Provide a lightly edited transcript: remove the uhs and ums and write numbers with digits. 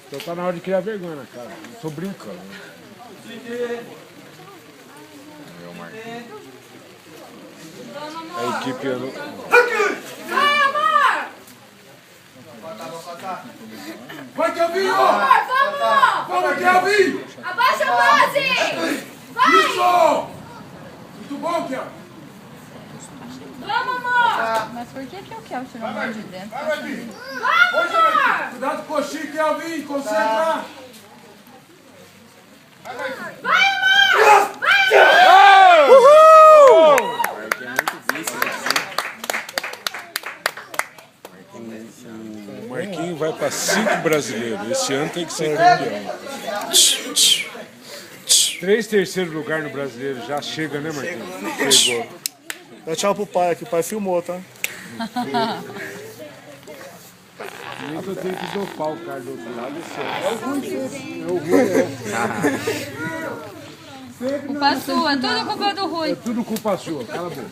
Então tá na hora de criar vergonha na cara. Não tô brincando. Meu Marquinhos. A equipe andou. Vai, amor! Vai, Kelvinho! Vamos! Vamos, Kelvin! Abaixa a base! Vai! Isso! Muito bom, Kelvin! Vamos, amor! Mas por que o Kel tirou a mão de dentro? Vai, Marquinhos! Vamos, amor! Cuidado com o coxinho, Kelvin! Concentra! Vai, amor! O Marquinhos vai para 5 brasileiros. Esse ano tem que ser campeão. 3 terceiros lugar no brasileiro. Já chega, né, Marquinhos? Chegou. Dá tchau pro pai aqui, o pai filmou, tá? Nem que eu tenho que dopar o cara do outro lado. É o ruim, é o ruim, Culpa sua, tudo culpa do Rui. é tudo culpa sua. Cala a boca.